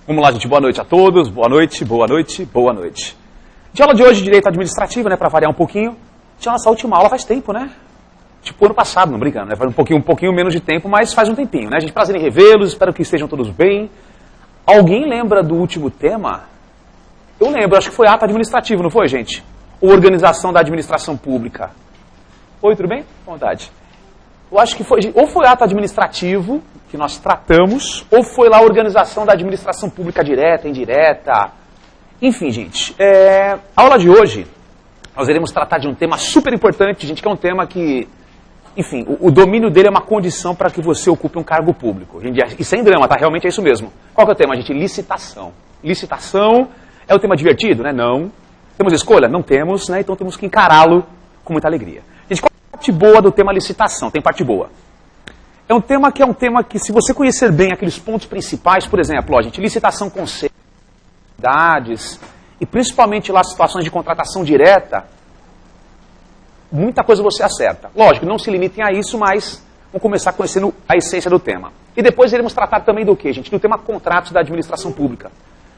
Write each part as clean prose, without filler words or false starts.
Vamos lá, gente. Boa noite a todos. Boa noite, boa noite, boa noite. De aula de hoje, Direito Administrativo, né, para variar um pouquinho. Tinha nossa última aula faz tempo, né? Tipo, ano passado, não brincando, né? Faz um pouquinho menos de tempo, mas faz um tempinho, né? Gente, prazer em revê-los, espero que estejam todos bem. Alguém lembra do último tema? Eu lembro, acho que foi ato administrativo, não foi, gente? Ou organização da administração pública. Oi, tudo bem? Com vontade. Eu acho que foi, ou foi ato administrativo, que nós tratamos, ou foi lá a organização da administração pública direta, indireta. Enfim, gente, a aula de hoje, nós iremos tratar de um tema super importante, gente, que é um tema que, enfim, o domínio dele é uma condição para que você ocupe um cargo público. E sem drama, tá? Realmente é isso mesmo. Qual que é o tema, gente? Licitação. Licitação é um tema divertido, né? Não. Temos escolha? Não temos, né? Então temos que encará-lo com muita alegria. Gente, qual é a parte boa do tema licitação? Tem parte boa. É um tema que, se você conhecer bem aqueles pontos principais, por exemplo, ó, gente, licitação com idades, e principalmente lá situações de contratação direta, muita coisa você acerta. Lógico, não se limitem a isso, mas vamos começar conhecendo a essência do tema. E depois iremos tratar também do quê, gente? Do tema contratos da administração pública.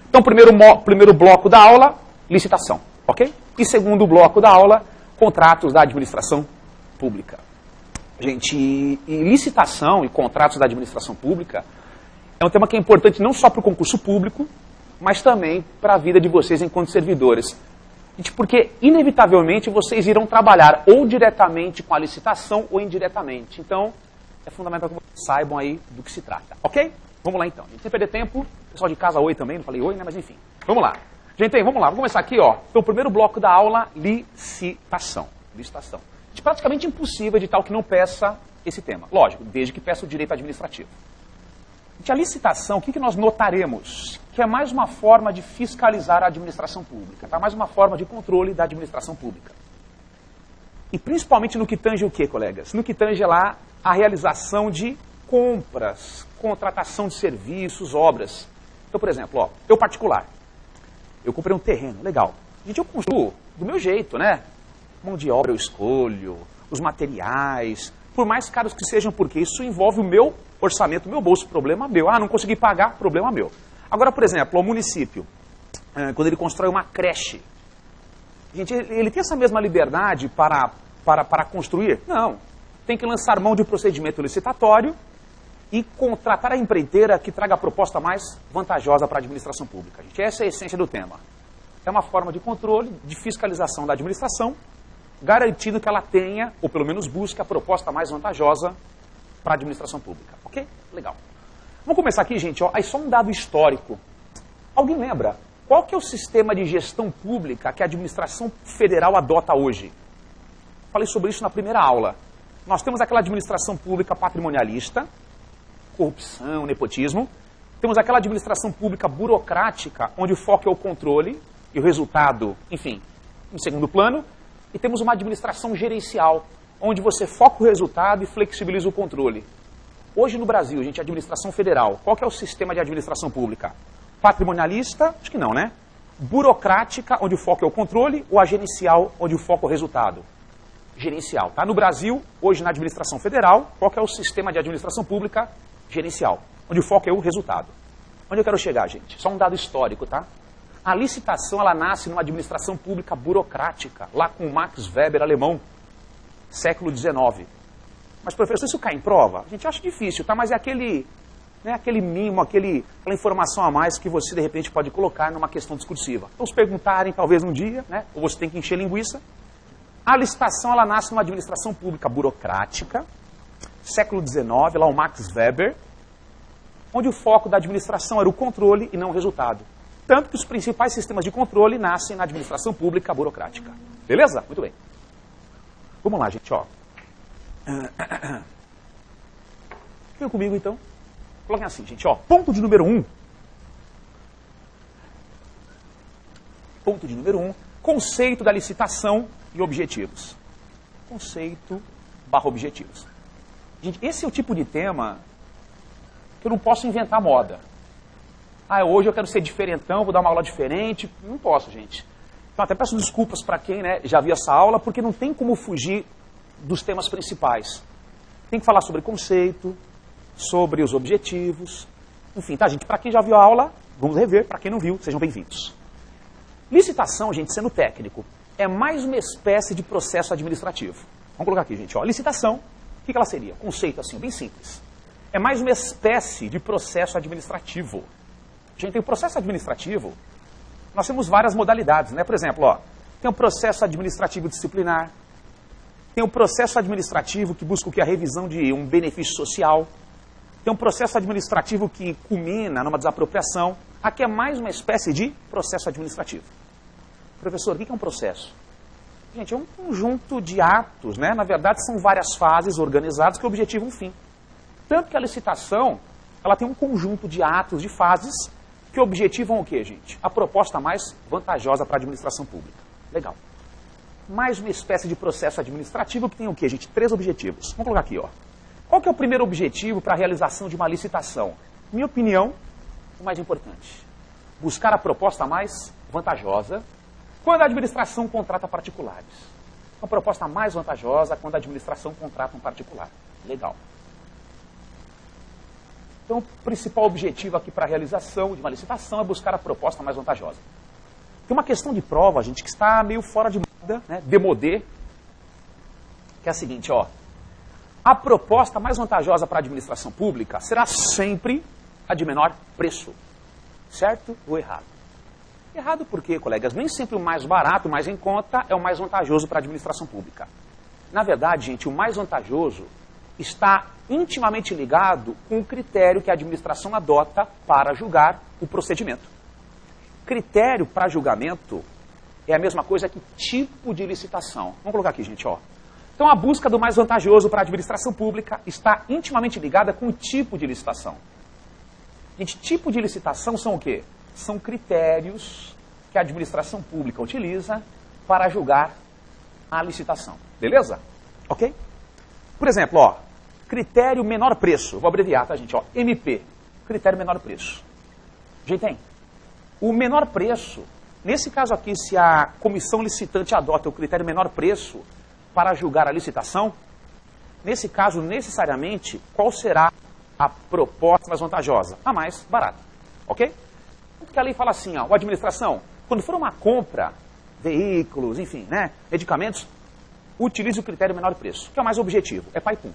Então, primeiro bloco da aula, licitação, ok? E segundo bloco da aula, contratos da administração pública. Gente, e licitação e contratos da administração pública é um tema que é importante não só para o concurso público, mas também para a vida de vocês enquanto servidores. Gente, porque, inevitavelmente, vocês irão trabalhar ou diretamente com a licitação ou indiretamente. Então, é fundamental que vocês saibam aí do que se trata, ok? Vamos lá, então. Sem perder tempo, pessoal de casa, oi também, não falei oi, né? Mas enfim, vamos lá. Gente, vamos lá, vamos começar aqui, ó. Então, o primeiro bloco da aula, licitação. Licitação. É praticamente impossível editar o que não peça esse tema. Lógico, desde que peça o direito administrativo. A licitação, o que nós notaremos? Que é mais uma forma de fiscalizar a administração pública, tá? Mais uma forma de controle da administração pública. E principalmente no que tange o quê, colegas? No que tange lá a realização de compras, contratação de serviços, obras. Então, por exemplo, ó, eu particular, eu comprei um terreno, legal. Gente, eu construo do meu jeito, né? Mão de obra eu escolho, os materiais, por mais caros que sejam, porque isso envolve o meu orçamento, o meu bolso, problema meu. Ah, não consegui pagar, problema meu. Agora, por exemplo, o município, quando ele constrói uma creche, gente, ele tem essa mesma liberdade para construir? Não. Tem que lançar mão de um procedimento licitatório e contratar a empreiteira que traga a proposta mais vantajosa para a administração pública. Gente, essa é a essência do tema. É uma forma de controle, de fiscalização da administração, garantindo que ela tenha, ou pelo menos busque, a proposta mais vantajosa para a administração pública. Ok? Legal. Vamos começar aqui, gente. Ó, aí só um dado histórico. Alguém lembra? Qual que é o sistema de gestão pública que a administração federal adota hoje? Falei sobre isso na primeira aula. Nós temos aquela administração pública patrimonialista, corrupção, nepotismo. Temos aquela administração pública burocrática, onde o foco é o controle e o resultado, enfim, em segundo plano. E temos uma administração gerencial, onde você foca o resultado e flexibiliza o controle. Hoje no Brasil, gente, a administração federal, qual que é o sistema de administração pública? Patrimonialista? Acho que não, né? Burocrática, onde o foco é o controle, ou a gerencial, onde o foco é o resultado? Gerencial, tá? No Brasil, hoje na administração federal, qual que é o sistema de administração pública? Gerencial, onde o foco é o resultado. Onde eu quero chegar, gente? Só um dado histórico, tá? A licitação, ela nasce numa administração pública burocrática, lá com o Max Weber, alemão, século XIX. Mas, professor, isso cai em prova? A gente acha difícil, tá? Mas é aquele mimo, aquela informação a mais que você, de repente, pode colocar numa questão discursiva. Então, se perguntarem, talvez um dia, né? Ou você tem que encher linguiça. A licitação, ela nasce numa administração pública burocrática, século XIX, lá o Max Weber, onde o foco da administração era o controle e não o resultado. Tanto que os principais sistemas de controle nascem na administração pública burocrática. Beleza? Muito bem. Vamos lá, gente, ó. Fiquem comigo, então. Coloquem assim, gente, ó. Ponto de número 1. Ponto de número 1. Conceito da licitação e objetivos. Conceito/objetivos. Gente, esse é o tipo de tema que eu não posso inventar moda. Ah, hoje eu quero ser diferentão, vou dar uma aula diferente. Não posso, gente. Então, até peço desculpas para quem, né, já viu essa aula, porque não tem como fugir dos temas principais. Tem que falar sobre conceito, sobre os objetivos. Enfim, tá, gente? Para quem já viu a aula, vamos rever, para quem não viu, sejam bem-vindos. Licitação, gente, sendo técnico, é mais uma espécie de processo administrativo. Vamos colocar aqui, gente, ó, licitação, o que ela seria? Conceito assim, bem simples. É mais uma espécie de processo administrativo. Gente, tem o processo administrativo, nós temos várias modalidades, né? Por exemplo, ó, tem o processo administrativo disciplinar, tem o processo administrativo que busca o que? A revisão de um benefício social, tem um processo administrativo que culmina numa desapropriação. Aqui é mais uma espécie de processo administrativo. Professor, o que é um processo? Gente, é um conjunto de atos, né? Na verdade, são várias fases organizadas que objetivam um fim. Tanto que a licitação, ela tem um conjunto de atos, de fases, que objetivam o quê, gente? A proposta mais vantajosa para a administração pública. Legal. Mais uma espécie de processo administrativo que tem o quê, gente? 3 objetivos. Vamos colocar aqui, ó. Qual que é o primeiro objetivo para a realização de uma licitação? Minha opinião, o mais importante. Buscar a proposta mais vantajosa quando a administração contrata particulares. Uma proposta mais vantajosa quando a administração contrata um particular. Legal. Então, o principal objetivo aqui para a realização de uma licitação é buscar a proposta mais vantajosa. Tem uma questão de prova, gente, que está meio fora de moda, né, demodê, que é a seguinte, ó. A proposta mais vantajosa para a administração pública será sempre a de menor preço. Certo ou errado? Errado por quê, colegas? Nem sempre o mais barato, o mais em conta, é o mais vantajoso para a administração pública. Na verdade, gente, o mais vantajoso está intimamente ligado com o critério que a administração adota para julgar o procedimento. Critério para julgamento é a mesma coisa que tipo de licitação. Vamos colocar aqui, gente, ó. Então, a busca do mais vantajoso para a administração pública está intimamente ligada com o tipo de licitação. Gente, tipo de licitação são o quê? São critérios que a administração pública utiliza para julgar a licitação. Beleza? Ok? Por exemplo, ó, critério menor preço. Vou abreviar, tá, gente? Ó, MP, critério menor preço. Gente, tem. O menor preço, nesse caso aqui, se a comissão licitante adota o critério menor preço para julgar a licitação, nesse caso, necessariamente, qual será a proposta mais vantajosa? A mais barata. Ok? Porque a lei fala assim, ó, a administração, quando for uma compra, veículos, enfim, né, medicamentos, utilize o critério menor preço, que é o mais objetivo, é pai pum.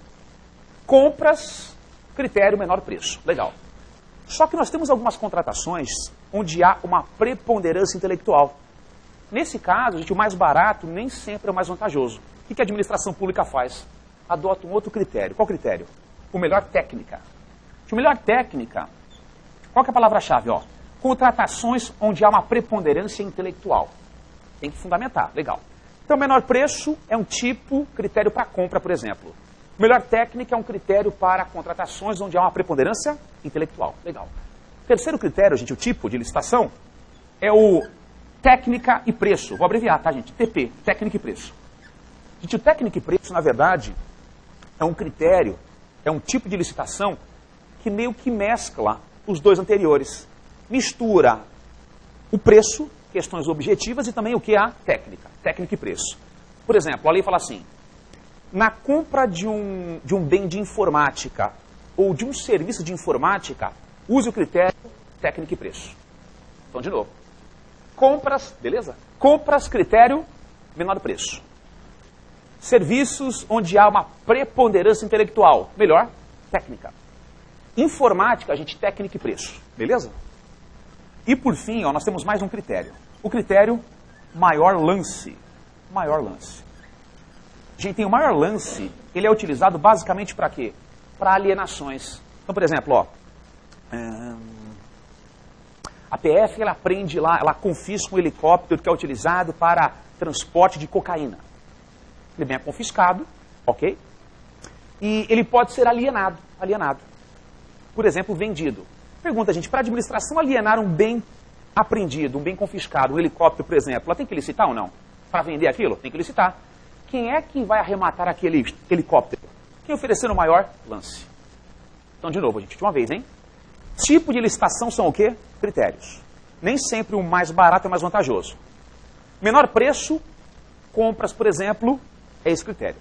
Compras, critério menor preço. Legal. Só que nós temos algumas contratações onde há uma preponderância intelectual. Nesse caso, gente, o mais barato nem sempre é o mais vantajoso. O que a administração pública faz? Adota um outro critério. Qual critério? O melhor técnica. O melhor técnica, qual que é a palavra-chave? Ó? Contratações onde há uma preponderância intelectual. Tem que fundamentar. Legal. Então, menor preço é um tipo, critério para compra, por exemplo. Melhor técnica é um critério para contratações onde há uma preponderância intelectual. Legal. Terceiro critério, gente, o tipo de licitação, é o técnica e preço. Vou abreviar, tá, gente? TP, técnica e preço. Gente, o técnica e preço, na verdade, é um critério, é um tipo de licitação que meio que mescla os dois anteriores. Mistura o preço, questões objetivas, e também o que? A técnica e preço. Por exemplo, a lei fala assim, na compra de um bem de informática ou de um serviço de informática, use o critério técnica e preço. Então, de novo. Compras, beleza? Compras, critério, menor preço. Serviços onde há uma preponderância intelectual, melhor, técnica. Informática, a gente, técnica e preço, beleza? E por fim, ó, nós temos mais um critério. O critério maior lance. Maior lance. Gente, o maior lance, ele é utilizado basicamente para quê? Para alienações. Então, por exemplo, ó, a PF, ela prende lá, ela confisca um helicóptero que é utilizado para transporte de cocaína. Ele bem é confiscado, ok? E ele pode ser alienado. Por exemplo, vendido. Pergunta, gente, para a administração alienar um bem apreendido, um bem confiscado, um helicóptero, por exemplo, ela tem que licitar ou não? Para vender aquilo? Tem que licitar. Quem é que vai arrematar aquele helicóptero? Quem oferecer o maior lance? Então, de novo, gente, de uma vez, hein? Tipo de licitação são o quê? Critérios. Nem sempre o mais barato é o mais vantajoso. Menor preço, compras, por exemplo, é esse critério.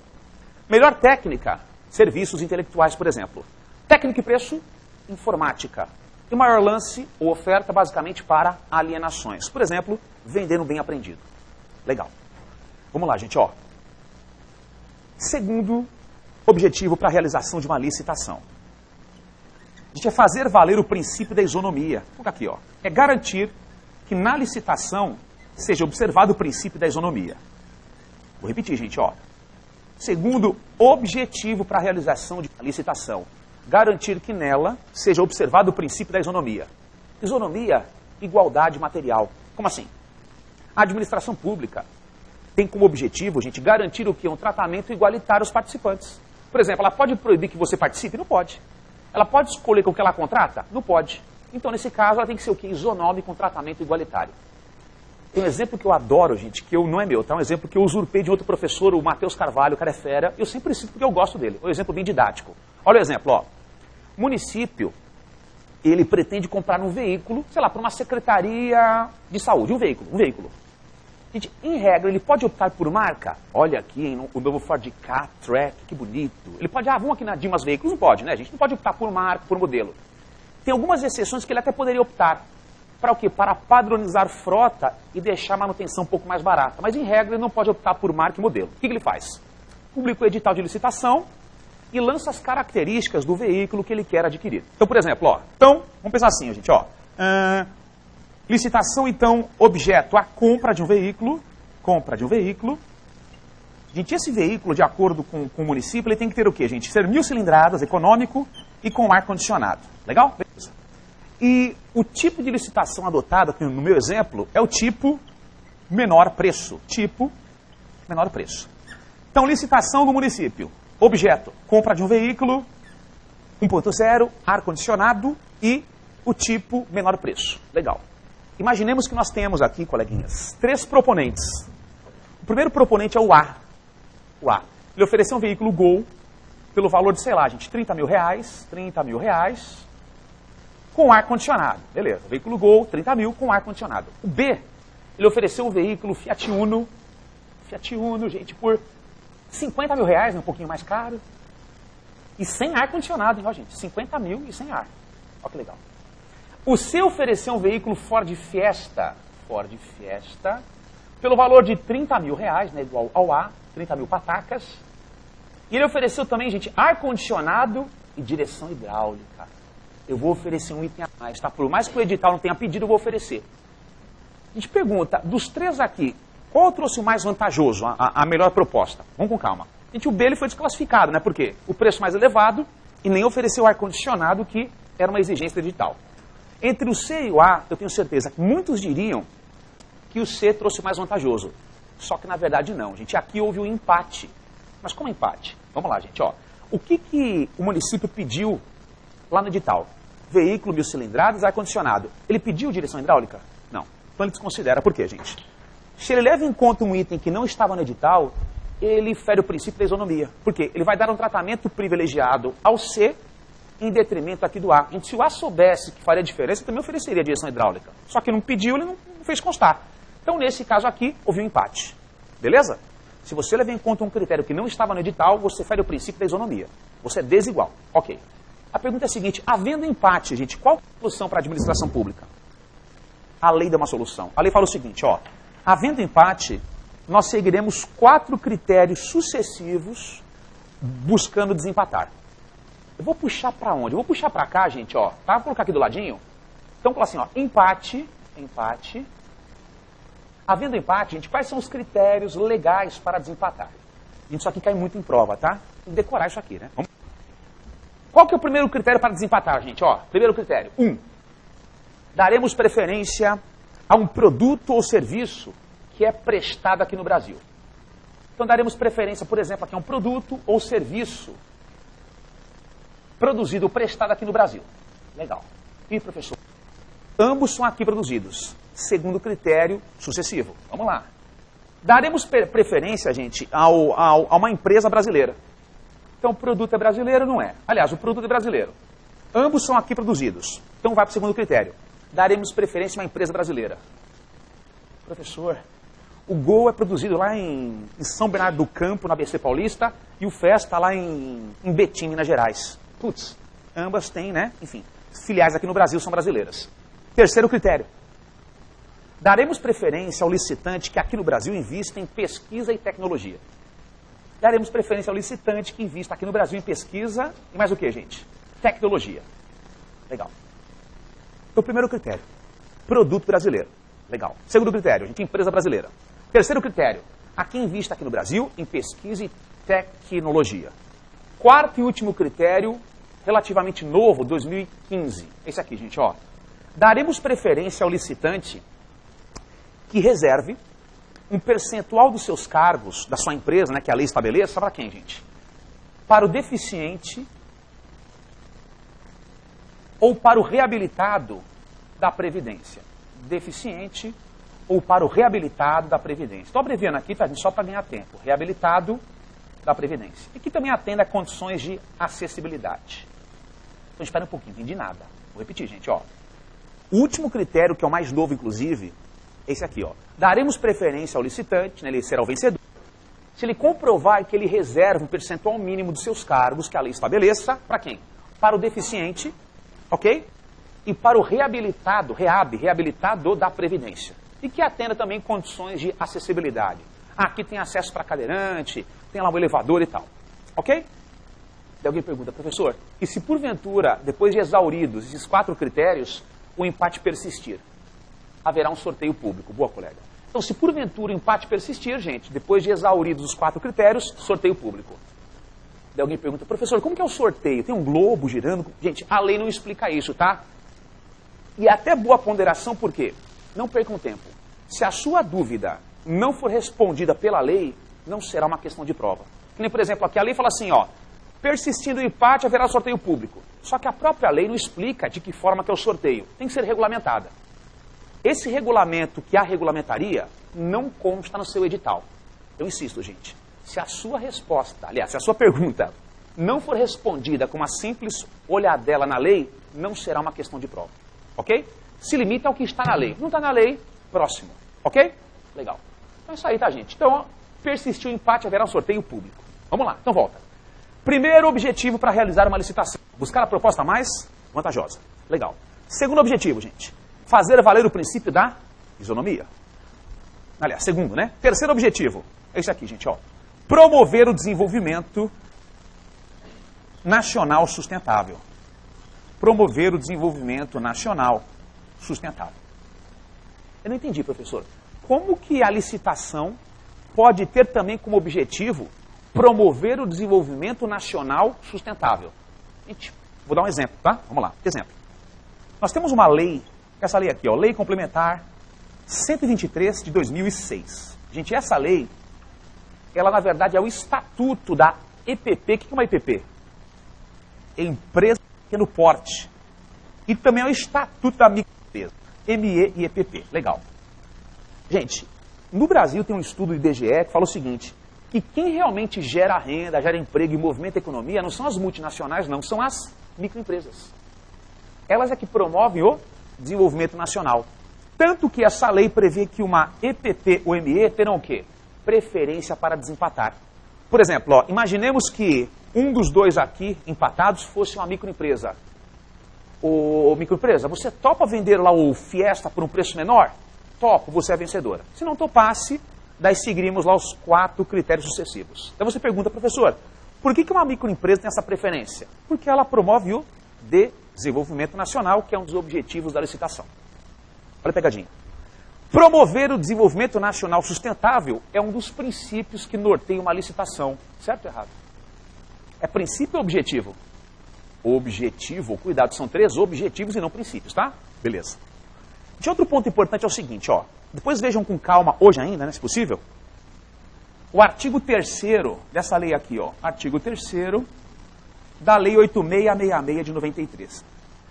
Melhor técnica, serviços intelectuais, por exemplo. Técnica e preço, informática. E o maior lance ou oferta basicamente para alienações. Por exemplo, vender um bem apreendido. Legal. Vamos lá, gente, ó. Segundo objetivo para a realização de uma licitação. A gente é fazer valer o princípio da isonomia. Vou colocar aqui, ó. É garantir que na licitação seja observado o princípio da isonomia. Vou repetir, gente, ó. Segundo objetivo para a realização de uma licitação. Garantir que nela seja observado o princípio da isonomia. Isonomia, igualdade material. Como assim? A administração pública tem como objetivo, gente, garantir o quê? Um tratamento igualitário aos participantes. Por exemplo, ela pode proibir que você participe? Não pode. Ela pode escolher com que ela contrata? Não pode. Então, nesse caso, ela tem que ser o quê? Isonômico com tratamento igualitário. Tem um exemplo que eu adoro, gente, que não é meu, tá? Um exemplo que eu usurpei de outro professor, o Matheus Carvalho, o cara é fera. Eu sempre cito porque eu gosto dele. Um exemplo bem didático. Olha o exemplo, ó. O município, ele pretende comprar um veículo, sei lá, para uma secretaria de saúde. Um veículo. Gente, em regra, ele pode optar por marca. Olha aqui, hein, o novo Ford Ka-Track, que bonito. Ele pode, vamos aqui na Dimas Veículos. Não pode, né? A gente não pode optar por marca, por modelo. Tem algumas exceções que ele até poderia optar. Para o quê? Para padronizar frota e deixar a manutenção um pouco mais barata. Mas, em regra, ele não pode optar por marca e modelo. O que ele faz? Publica o edital de licitação e lança as características do veículo que ele quer adquirir. Então, por exemplo, ó. Então, vamos pensar assim, gente, ó. Licitação, então, objeto, a compra de um veículo. Compra de um veículo. Gente, esse veículo, de acordo com o município, ele tem que ter o quê, gente? Ser 1000 cilindradas, econômico e com ar-condicionado. Legal? Beleza. E o tipo de licitação adotado, no meu exemplo, é o tipo menor preço. Tipo menor preço. Então, licitação do município. Objeto, compra de um veículo, 1.0, ar-condicionado e o tipo menor preço. Legal. Imaginemos que nós temos aqui, coleguinhas, 3 proponentes. O primeiro proponente é o A. O A. Ele ofereceu um veículo Gol pelo valor de, sei lá, gente, 30 mil reais, com ar-condicionado. Beleza, veículo Gol, 30 mil com ar-condicionado. O B, ele ofereceu um veículo Fiat Uno, gente, por 50 mil reais, um pouquinho mais caro, e sem ar-condicionado, hein, ó, gente, 50 mil e sem ar. Olha que legal. O C ofereceu um veículo Ford Fiesta, pelo valor de 30 mil reais, né, igual ao A, 30 mil patacas. E ele ofereceu também, gente, ar-condicionado e direção hidráulica. Eu vou oferecer um item a mais, tá? Por mais que o edital não tenha pedido, eu vou oferecer. A gente pergunta, dos 3 aqui, qual trouxe o mais vantajoso, a melhor proposta? Vamos com calma. Gente, o B ele foi desclassificado, né? Por quê? O preço mais elevado e nem ofereceu ar-condicionado, que era uma exigência do edital. Entre o C e o A, eu tenho certeza que muitos diriam que o C trouxe o mais vantajoso. Só que na verdade não, gente. Aqui houve um empate. Mas como empate? Vamos lá, gente. Ó. O que o município pediu lá no edital? Veículo 1000 cilindradas, ar-condicionado. Ele pediu direção hidráulica? Não. Então ele desconsidera. Por quê, gente? Se ele leva em conta um item que não estava no edital, ele fere o princípio da isonomia. Por quê? Ele vai dar um tratamento privilegiado ao C em detrimento aqui do A. Gente, se o A soubesse que faria diferença, também ofereceria direção hidráulica. Só que não pediu, ele não fez constar. Então, nesse caso aqui, houve um empate. Beleza? Se você levar em conta um critério que não estava no edital, você fere o princípio da isonomia. Você é desigual. Ok. A pergunta é a seguinte, havendo empate, gente, qual é a solução para a administração pública? A lei dá uma solução. A lei fala o seguinte, ó, havendo empate, nós seguiremos 4 critérios sucessivos buscando desempatar. Eu vou puxar para onde? Eu vou puxar para cá, gente, ó. Tá? Vou colocar aqui do ladinho. Então, vou falar assim, ó, empate. Havendo empate, gente, quais são os critérios legais para desempatar? Gente, isso aqui cai muito em prova, tá? Tem que decorar isso aqui, né? Vamos. Qual que é o primeiro critério para desempatar, gente? Ó, primeiro critério. 1. Daremos preferência a um produto ou serviço que é prestado aqui no Brasil. Então, daremos preferência, por exemplo, aqui a um produto ou serviço produzido ou prestado aqui no Brasil. Legal. E, professor? Ambos são aqui produzidos. Segundo critério sucessivo. Vamos lá. Daremos preferência, gente, a uma empresa brasileira. Então, o produto é brasileiro? Não é. Aliás, o produto é brasileiro. Ambos são aqui produzidos. Então, vai para o segundo critério. Daremos preferência a uma empresa brasileira. Professor, o Gol é produzido lá em São Bernardo do Campo, na ABC Paulista, e o Festa lá em Betim, Minas Gerais. Putz, ambas têm, né? Enfim, filiais aqui no Brasil são brasileiras. Terceiro critério. Daremos preferência ao licitante que aqui no Brasil invista em pesquisa e tecnologia. Daremos preferência ao licitante que invista aqui no Brasil em pesquisa e mais o que, gente? Tecnologia. Legal. Então, primeiro critério, produto brasileiro. Legal. Segundo critério, gente, empresa brasileira. Terceiro critério, aqui invista aqui no Brasil em pesquisa e tecnologia. Quarto e último critério, relativamente novo, 2015. Esse aqui, gente, ó. Daremos preferência ao licitante que reserve um percentual dos seus cargos, da sua empresa, né, que a lei estabeleça, para quem, gente? Para o deficiente ou para o reabilitado da Previdência. Deficiente ou para o reabilitado da Previdência. Estou abreviando aqui, tá, só para ganhar tempo. Reabilitado da Previdência. E que também atenda a condições de acessibilidade. Então, espera um pouquinho, não entendi nada. Vou repetir, gente, ó. O último critério, que é o mais novo, inclusive, é esse aqui, ó. Daremos preferência ao licitante, né, ele será o vencedor, se ele comprovar que ele reserva um percentual mínimo dos seus cargos que a lei estabeleça, para quem? Para o deficiente, ok? E para o reabilitado, reabilitado da Previdência. E que atenda também condições de acessibilidade. Ah, aqui tem acesso para cadeirante, tem lá um elevador e tal. Ok? Daí alguém pergunta, professor, e se porventura, depois de exauridos esses 4 critérios, o empate persistir? Haverá um sorteio público. Boa, colega. Então, se porventura o empate persistir, gente, depois de exauridos os 4 critérios, sorteio público. Daí alguém pergunta, professor, como que é o sorteio? Tem um globo girando? Gente, a lei não explica isso, tá? E até boa ponderação, por quê? Não percam tempo. Se a sua dúvida não for respondida pela lei, não será uma questão de prova. Que nem, por exemplo, aqui a lei fala assim, ó, persistindo o empate, haverá sorteio público. Só que a própria lei não explica de que forma que é o sorteio. Tem que ser regulamentada. Esse regulamento que a regulamentaria não consta no seu edital. Eu insisto, gente, se a sua resposta, aliás, se a sua pergunta não for respondida com uma simples olhadela na lei, não será uma questão de prova. Ok? Se limita ao que está na lei. Não está na lei, próximo. Ok? Legal. Então é isso aí, tá, gente? Então, ó, persistiu o empate, haverá um sorteio público. Vamos lá, então volta. Primeiro objetivo para realizar uma licitação. Buscar a proposta mais vantajosa. Legal. Segundo objetivo, gente. Fazer valer o princípio da isonomia. Aliás, segundo, né? Terceiro objetivo. É esse aqui, gente, ó. Promover o desenvolvimento nacional sustentável. Promover o desenvolvimento nacional sustentável. Eu não entendi, professor. Como que a licitação pode ter também como objetivo promover o desenvolvimento nacional sustentável? Gente, vou dar um exemplo, tá? Vamos lá, exemplo. Nós temos uma lei, essa lei aqui, ó, Lei Complementar 123 de 2006. Gente, essa lei, ela na verdade é o estatuto da EPP. O que é uma EPP? Empresa de Pequeno Porte. E também é o estatuto da microempresa. ME e EPP. Legal. Gente, no Brasil tem um estudo do IBGE que fala o seguinte, que quem realmente gera renda, gera emprego e movimenta a economia não são as multinacionais, não, são as microempresas. Elas é que promovem o desenvolvimento nacional. Tanto que essa lei prevê que uma EPP ou ME terão o quê? Preferência para desempatar. Por exemplo, ó, imaginemos que um dos dois aqui empatados fosse uma microempresa. Ô, microempresa, você topa vender lá o Fiesta por um preço menor? Topo, você é a vencedora. Se não topasse, daí seguiríamos lá os 4 critérios sucessivos. Então você pergunta, professor, por que uma microempresa tem essa preferência? Porque ela promove o desenvolvimento nacional, que é um dos objetivos da licitação. Olha a pegadinha. Promover o desenvolvimento nacional sustentável é um dos princípios que norteiam uma licitação. Certo ou errado? É princípio ou objetivo? Objetivo, cuidado, são 3 objetivos e não princípios, tá? Beleza. De outro ponto importante é o seguinte, ó. Depois vejam com calma, hoje ainda, né, se possível, o artigo 3º dessa lei aqui, ó. Artigo 3º da Lei 8666 de 93.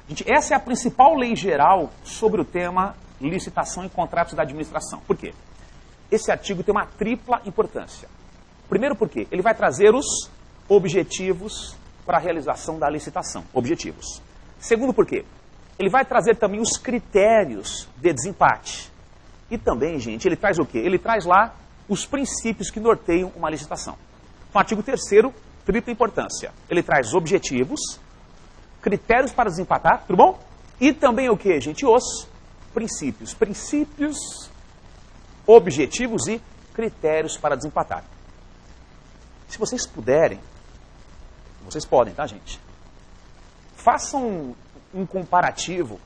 Gente, essa é a principal lei geral sobre o tema licitação e contratos da administração. Por quê? Esse artigo tem uma tripla importância. Primeiro porque ele vai trazer os objetivos para a realização da licitação. Objetivos. Segundo porque ele vai trazer também os critérios de desempate. E também, gente, ele traz o quê? Ele traz lá os princípios que norteiam uma licitação. No artigo 3º, tripla importância. Ele traz objetivos, critérios para desempatar, tudo bom? E também o que, gente? Os princípios. Princípios, objetivos e critérios para desempatar. Se vocês puderem, vocês podem, tá, gente? Façam um comparativo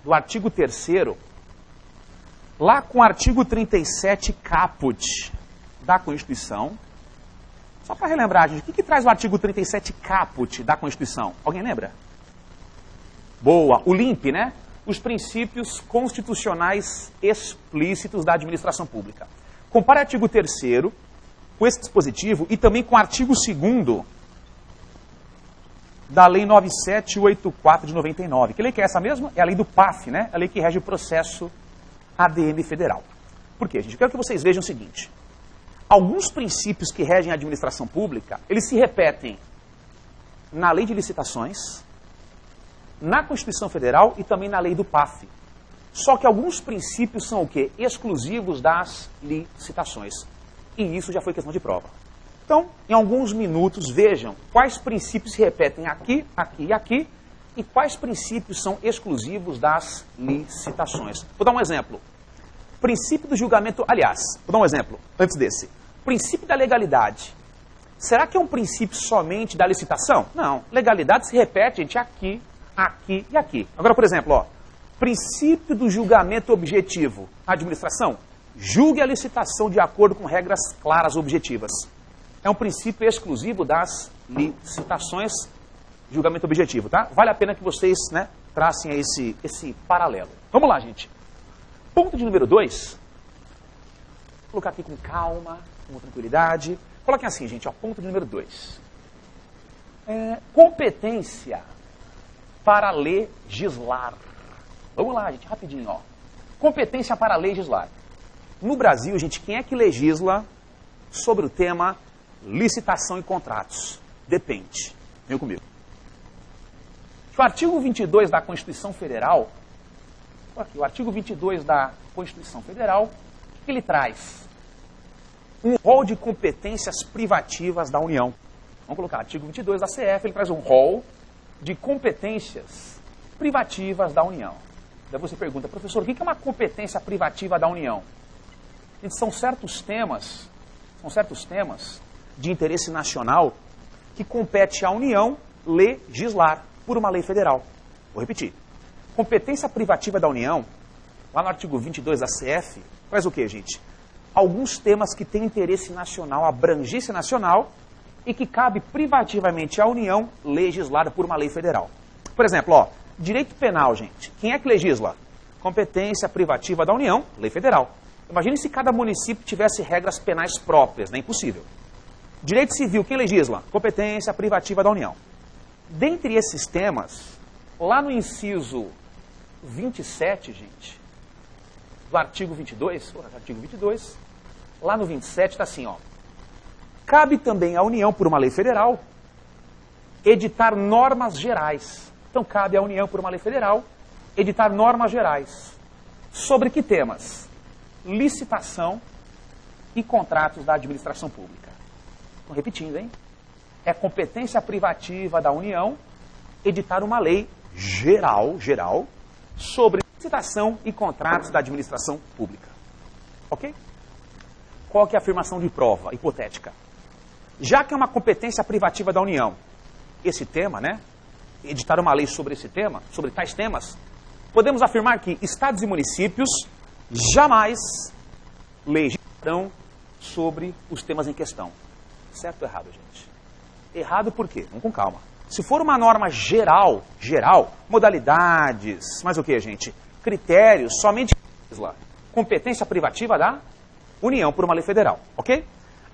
do artigo 3º lá com o artigo 37 caput da Constituição. Só para relembrar, gente, o que traz o artigo 37 caput da Constituição? Alguém lembra? Boa, o LIMP, né? Os princípios constitucionais explícitos da administração pública. Compare o artigo 3º com esse dispositivo e também com o artigo 2º da Lei 9784 de 99. Que lei que é essa mesma? É a lei do PAF, né? A lei que rege o processo ADM federal. Por quê, gente? Eu quero que vocês vejam o seguinte. Alguns princípios que regem a administração pública, eles se repetem na lei de licitações, na Constituição Federal e também na lei do PAF. Só que alguns princípios são o quê? Exclusivos das licitações. E isso já foi questão de prova. Então, em alguns minutos, vejam quais princípios se repetem aqui, aqui e aqui, e quais princípios são exclusivos das licitações. Vou dar um exemplo. Princípio do julgamento, aliás, vou dar um exemplo antes desse. Princípio da legalidade. Será que é um princípio somente da licitação? Não. Legalidade se repete, gente, aqui, aqui e aqui. Agora, por exemplo, ó, princípio do julgamento objetivo. A administração julgue a licitação de acordo com regras claras objetivas. É um princípio exclusivo das licitações, julgamento objetivo, tá? Vale a pena que vocês, né, tracem esse paralelo. Vamos lá, gente. Ponto de número 2. Vou colocar aqui com calma, com tranquilidade. Coloquem assim, gente, ó, ponto de número 2. Competência para legislar. Vamos lá, gente, rapidinho, ó. Competência para legislar. No Brasil, gente, quem é que legisla sobre o tema licitação e contratos? Depende. Vem comigo. O artigo 22 da Constituição Federal, aqui, o artigo 22 da Constituição Federal, o que ele traz? Um rol de competências privativas da União. Vamos colocar artigo 22 da CF, ele traz um rol de competências privativas da União. Daí você pergunta, professor, o que é uma competência privativa da União? São certos temas de interesse nacional que compete à União legislar por uma lei federal. Vou repetir. Competência privativa da União, lá no artigo 22 da CF, faz o quê, gente? Alguns temas que têm interesse nacional, abrangência nacional, e que cabe privativamente à União legislar por uma lei federal. Por exemplo, ó, direito penal, gente. Quem é que legisla? Competência privativa da União, lei federal. Imagine se cada município tivesse regras penais próprias, não é impossível. Direito civil, quem legisla? Competência privativa da União. Dentre esses temas, lá no inciso 27, gente, do artigo 22, lá no 27 está assim, ó. Cabe também à União, por uma lei federal, editar normas gerais. Então, cabe à União, por uma lei federal, editar normas gerais. Sobre que temas? Licitação e contratos da administração pública. Estou repetindo, hein? É competência privativa da União editar uma lei geral, sobre licitação e contratos da administração pública. Ok? Qual que é a afirmação de prova hipotética? Já que é uma competência privativa da União, esse tema, né? Editar uma lei sobre esse tema, sobre tais temas, podemos afirmar que estados e municípios jamais legislarão sobre os temas em questão. Certo ou errado, gente? Errado por quê? Vamos com calma. Se for uma norma geral, modalidades, mas o que, gente? Critérios, somente competência privativa da União por uma lei federal, ok?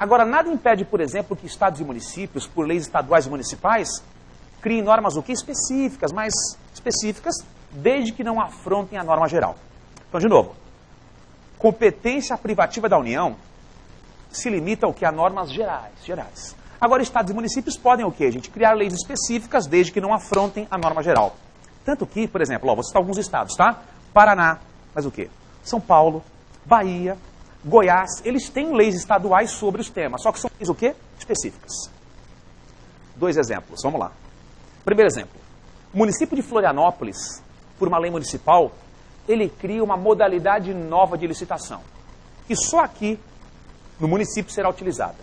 Agora, nada impede, por exemplo, que estados e municípios, por leis estaduais e municipais, criem normas o quê? Específicas, mais específicas, desde que não afrontem a norma geral. Então, de novo, competência privativa da União se limita ao que? A normas gerais. Agora, estados e municípios podem o quê, gente? Criar leis específicas desde que não afrontem a norma geral. Tanto que, por exemplo, ó, vou citar alguns estados, tá? Paraná, mas o quê? São Paulo, Bahia, Goiás, eles têm leis estaduais sobre os temas, só que são leis o quê? Específicas. 2 exemplos, vamos lá. Primeiro exemplo. O município de Florianópolis, por uma lei municipal, ele cria uma modalidade nova de licitação, que só aqui, no município, será utilizada.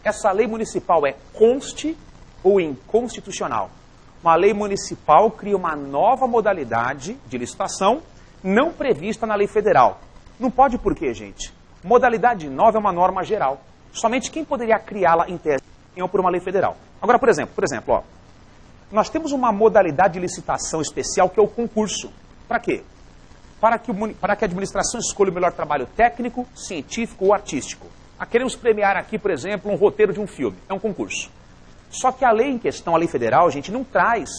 Essa lei municipal é conste ou inconstitucional. Uma lei municipal cria uma nova modalidade de licitação não prevista na lei federal. Não pode por quê, gente? Modalidade nova é uma norma geral. Somente quem poderia criá-la em tese ou por uma lei federal. Agora, por exemplo, ó, nós temos uma modalidade de licitação especial que é o concurso. Para quê? Para que a administração escolha o melhor trabalho técnico, científico ou artístico. Queremos premiar aqui, por exemplo, um roteiro de um filme. É um concurso. Só que a lei em questão, a lei federal, gente, não traz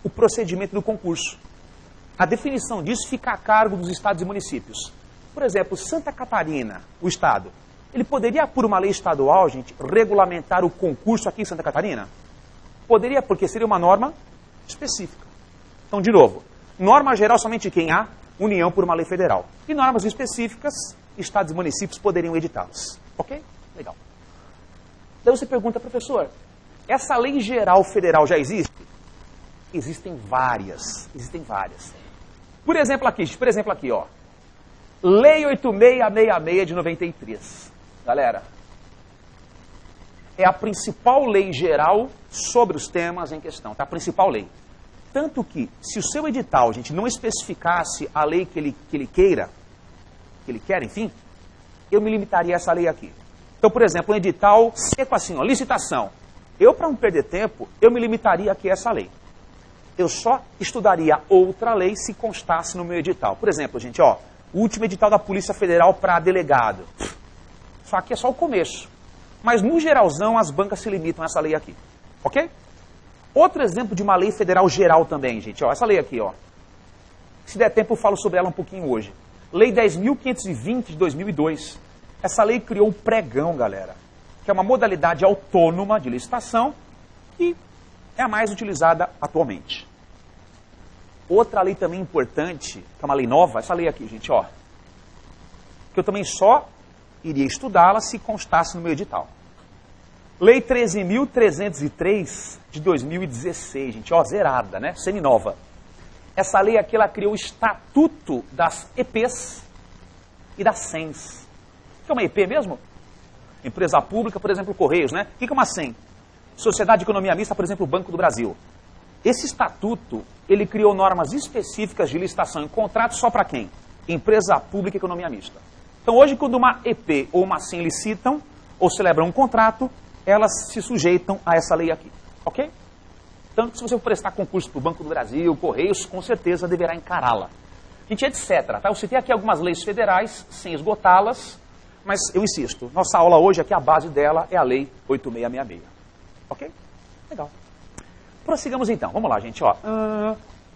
o procedimento do concurso. A definição disso fica a cargo dos estados e municípios. Por exemplo, Santa Catarina, o estado, ele poderia, por uma lei estadual, gente, regulamentar o concurso aqui em Santa Catarina? Poderia, porque seria uma norma específica. Então, de novo, norma geral somente quem há, União por uma lei federal. E normas específicas, estados e municípios poderiam editá-las. Ok? Legal. Daí você pergunta, professor, essa lei geral federal já existe? Existem várias. Por exemplo aqui, ó. Lei 8666 de 93. Galera, é a principal lei geral sobre os temas em questão, tá? A principal lei. Tanto que, se o seu edital, gente, não especificasse a lei que ele quer, enfim, eu me limitaria a essa lei aqui. Então, por exemplo, um edital seco assim, ó, licitação. Eu, para não perder tempo, eu me limitaria aqui a essa lei. Eu só estudaria outra lei se constasse no meu edital. Por exemplo, gente, ó, o último edital da Polícia Federal para delegado. Só que é só o começo. Mas, no geralzão, as bancas se limitam a essa lei aqui. Ok? Outro exemplo de uma lei federal geral também, gente. Ó, essa lei aqui, ó. Se der tempo, eu falo sobre ela um pouquinho hoje. Lei 10.520 de 2002. Essa lei criou o pregão, galera. Que é uma modalidade autônoma de licitação e é a mais utilizada atualmente. Outra lei também importante, que é uma lei nova, essa lei aqui, gente, ó. Que eu também só iria estudá-la se constasse no meu edital. Lei 13.303 de 2016, gente, ó, zerada, né? Seminova. Essa lei aqui, ela criou o Estatuto das EPs e das SENs. O que é uma EP mesmo? Empresa pública, por exemplo, Correios, né? O que é uma SEM? Sociedade de Economia Mista, por exemplo, o Banco do Brasil. Esse estatuto, ele criou normas específicas de licitação em contrato só para quem? Empresa pública e economia mista. Então hoje, quando uma EP ou uma SEM licitam ou celebram um contrato, elas se sujeitam a essa lei aqui, ok? Tanto que se você for prestar concurso para o Banco do Brasil, Correios, com certeza deverá encará-la. Gente, etc. Tá? Eu citei aqui algumas leis federais, sem esgotá-las, mas eu insisto, nossa aula hoje aqui, a base dela é a Lei 8666. Ok? Legal. Prossigamos então. Vamos lá, gente. Ó.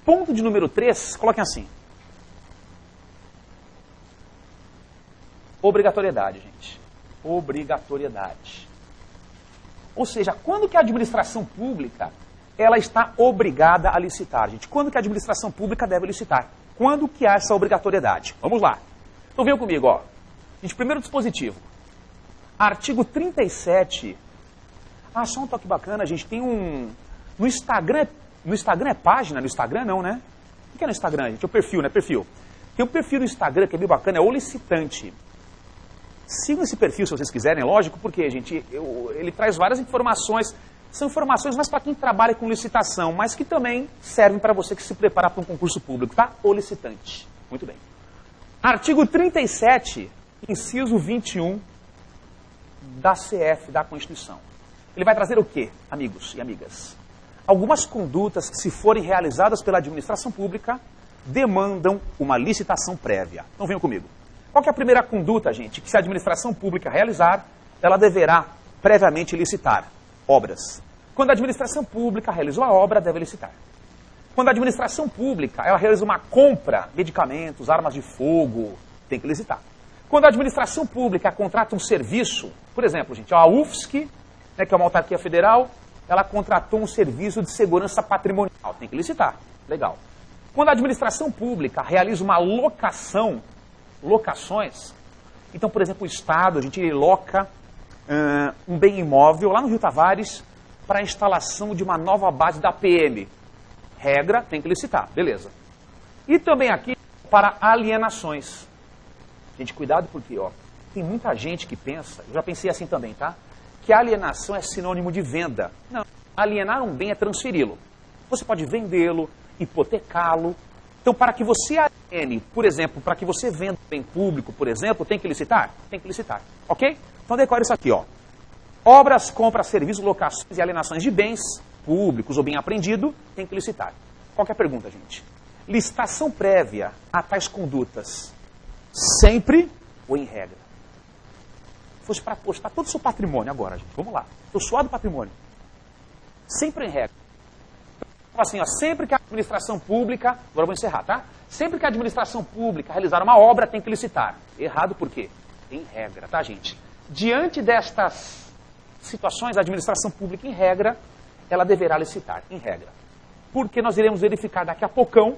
Ponto de número 3, coloquem assim. Obrigatoriedade, gente. Obrigatoriedade. Ou seja, quando que a administração pública ela está obrigada a licitar, gente? Quando que a administração pública deve licitar? Quando que há essa obrigatoriedade? Vamos lá. Então venham comigo, ó. Gente, primeiro dispositivo. Artigo 37. Ah, só um toque bacana, gente. Tem um... No Instagram é página? No Instagram não, né? O que é no Instagram, gente? É o perfil, né? Perfil. Tem um perfil no Instagram que é bem bacana, é o licitante. Sigam esse perfil se vocês quiserem, lógico, porque, gente, ele traz várias informações. São informações mais para quem trabalha com licitação, mas que também servem para você que se prepara para um concurso público, tá? O licitante. Muito bem. Artigo 37, inciso 21 da CF, da Constituição. Ele vai trazer o quê, amigos e amigas? Algumas condutas que, se forem realizadas pela administração pública, demandam uma licitação prévia. Então venham comigo. Qual que é a primeira conduta, gente, que se a administração pública realizar, ela deverá previamente licitar? Obras. Quando a administração pública realizou a obra, deve licitar. Quando a administração pública ela realiza uma compra, medicamentos, armas de fogo, tem que licitar. Quando a administração pública contrata um serviço, por exemplo, gente, a UFSC, né, que é uma autarquia federal, ela contratou um serviço de segurança patrimonial, tem que licitar. Legal. Quando a administração pública realiza uma locação, locações, então, por exemplo, o Estado, a gente loca um bem imóvel lá no Rio Tavares para a instalação de uma nova base da PM. regra, tem que licitar, beleza. E também aqui para alienações. Gente, cuidado porque, ó, tem muita gente que pensa, eu já pensei assim também, tá? Que alienação é sinônimo de venda. Não, alienar um bem é transferi-lo. Você pode vendê-lo, hipotecá-lo. Então, para que você aliene, por exemplo, para que você venda um bem público, por exemplo, tem que licitar? Tem que licitar, ok? Então, decore isso aqui, ó. Obras, compras, serviços, locações e alienações de bens públicos ou bem apreendido, tem que licitar. Qual que é a pergunta, gente? Licitação prévia a tais condutas, sempre ou em regra? Fosse para apostar todo o seu patrimônio agora, gente. Vamos lá. Seu suado patrimônio. Sempre em regra. Assim, ó, sempre que a administração pública, agora eu vou encerrar, tá? Sempre que a administração pública realizar uma obra, tem que licitar. Errado por quê? Em regra, tá, gente? Diante destas situações, a administração pública, em regra, ela deverá licitar, em regra. Porque nós iremos verificar daqui a poucão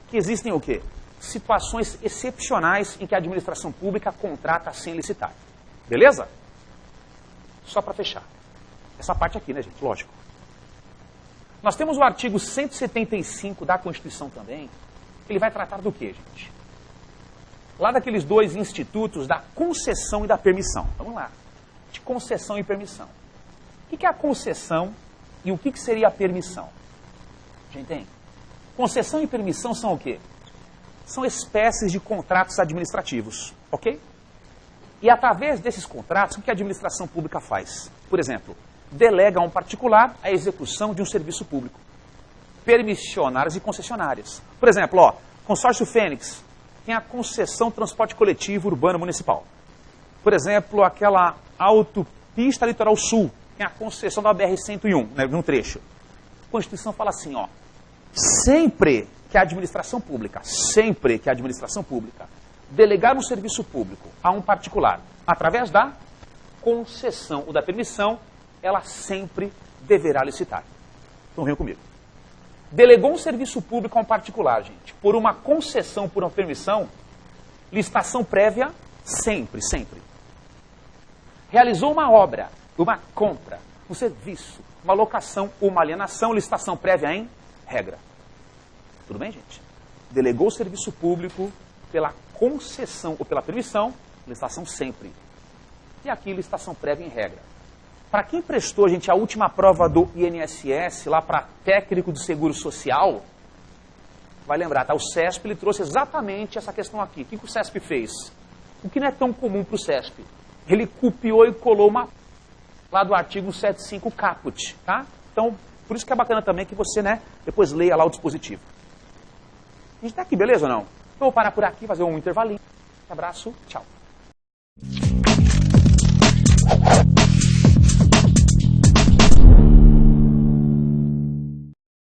que existem o quê? Situações excepcionais em que a administração pública contrata sem licitar. Beleza? Só para fechar. Essa parte aqui, né, gente? Lógico. Nós temos o artigo 175 da Constituição também, que ele vai tratar do quê, gente? Lá daqueles dois institutos da concessão e da permissão. Vamos lá. De concessão e permissão. O que é a concessão e o que seria a permissão? Já entende? Concessão e permissão são o quê? São espécies de contratos administrativos, ok? E através desses contratos, o que a administração pública faz? Por exemplo, delega a um particular a execução de um serviço público. Permissionárias e concessionárias. Por exemplo, ó, Consórcio Fênix tem a concessão de transporte coletivo urbano municipal. Por exemplo, aquela autopista Litoral Sul tem a concessão da BR-101, né, num trecho. A Constituição fala assim, ó, sempre que a administração pública delegar um serviço público a um particular através da concessão ou da permissão, ela sempre deverá licitar. Então, venham comigo. Delegou um serviço público a um particular, gente, por uma concessão, por uma permissão, licitação prévia, sempre, sempre. Realizou uma obra, uma compra, um serviço, uma locação ou uma alienação, licitação prévia em regra. Tudo bem, gente? Delegou o serviço público pela concessão ou pela permissão, licitação sempre. E aqui, licitação prévia em regra. Para quem prestou, gente, a última prova do INSS, lá para técnico de seguro social, vai lembrar, tá? O CESP, ele trouxe exatamente essa questão aqui. O que o CESP fez? O que não é tão comum para o CESP? Ele copiou e colou uma lá do artigo 75 caput, tá? Então, por isso que é bacana também que você, né, depois leia lá o dispositivo. A gente tá aqui, beleza ou não? Eu vou parar por aqui, fazer um intervalinho. Um abraço, tchau.